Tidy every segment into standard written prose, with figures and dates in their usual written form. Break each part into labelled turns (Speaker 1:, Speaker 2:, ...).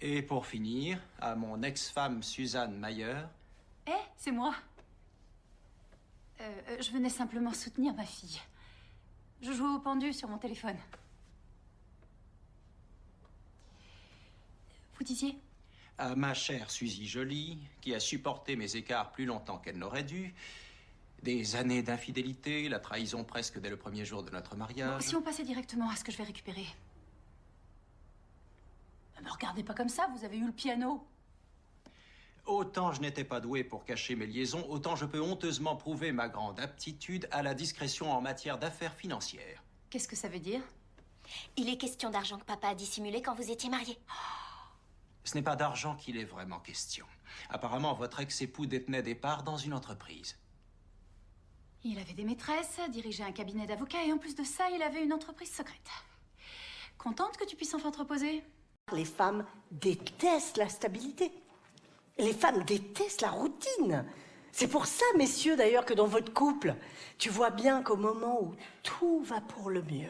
Speaker 1: Et pour finir, à mon ex-femme Suzanne Mayer.
Speaker 2: Eh, c'est moi. Je venais simplement soutenir ma fille. Je joue au pendu sur mon téléphone. Vous disiez?
Speaker 1: À ma chère Suzy Joly, qui a supporté mes écarts plus longtemps qu'elle n'aurait dû. Des années d'infidélité, la trahison presque dès le premier jour de notre mariage.
Speaker 2: Bon, si on passait directement à ce que je vais récupérer. Ne me regardez pas comme ça, vous avez eu le piano.
Speaker 1: Autant je n'étais pas doué pour cacher mes liaisons, autant je peux honteusement prouver ma grande aptitude à la discrétion en matière d'affaires financières.
Speaker 2: Qu'est-ce que ça veut dire?
Speaker 3: Il est question d'argent que papa a dissimulé quand vous étiez mariés.
Speaker 1: Ce n'est pas d'argent qu'il est vraiment question. Apparemment, votre ex-époux détenait des parts dans une entreprise.
Speaker 2: Il avait des maîtresses, dirigeait un cabinet d'avocats et en plus de ça, il avait une entreprise secrète. Contente que tu puisses enfin te reposer?
Speaker 4: Les femmes détestent la stabilité. Les femmes détestent la routine. C'est pour ça, messieurs, d'ailleurs, que dans votre couple, tu vois bien qu'au moment où tout va pour le mieux,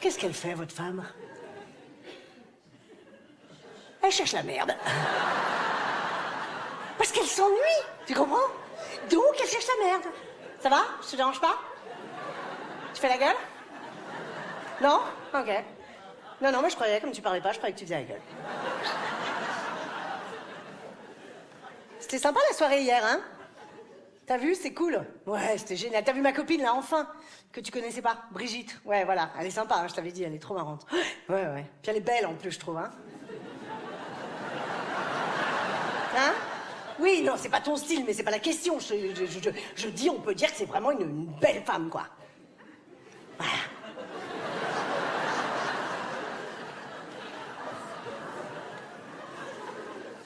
Speaker 4: qu'est-ce qu'elle fait, votre femme? Elle cherche la merde. Parce qu'elle s'ennuie, tu comprends? Donc, elle cherche la merde. Ça va? Je te dérange pas? Tu fais la gueule? Non? Ok. Non, mais je croyais, comme tu parlais pas, je croyais que tu faisais la gueule. C'était sympa la soirée hier, hein? T'as vu, c'est cool. Ouais, c'était génial. T'as vu ma copine, là, enfin? Que tu connaissais pas, Brigitte. Ouais, voilà, elle est sympa, hein, je t'avais dit, elle est trop marrante. Ouais. Puis elle est belle, en plus, je trouve, hein? Hein? Oui, non, c'est pas ton style, mais c'est pas la question. Je dis, on peut dire que c'est vraiment une belle femme, quoi. Voilà.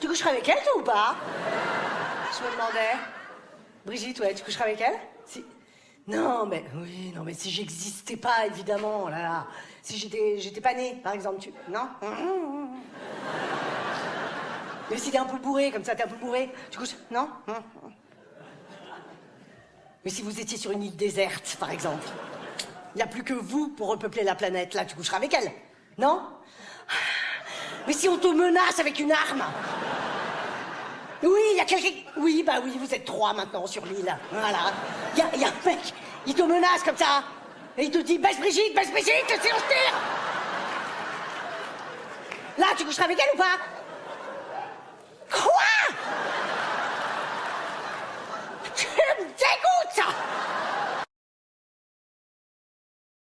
Speaker 4: Tu coucheras avec elle, toi, ou pas? Je me demandais. Brigitte, ouais, tu coucheras avec elle? Si... Non, mais... Oui, non, mais si j'existais pas, évidemment, oh là là. Si j'étais pas née, par exemple, tu... Non? Mais si t'es un peu bourré, comme ça, t'es un peu bourré, tu couches... Non? Mais si vous étiez sur une île déserte, par exemple, il n'y a plus que vous pour repeupler la planète, là, tu coucheras avec elle? Non? Mais si on te menace avec une arme? Oui, il y a quelqu'un... Oui, bah oui, vous êtes 3 maintenant sur l'île. Voilà. Il y a un mec, il te menace comme ça. Et il te dit, baisse Brigitte, sinon je tire. Là, tu coucheras avec elle ou pas? Quoi?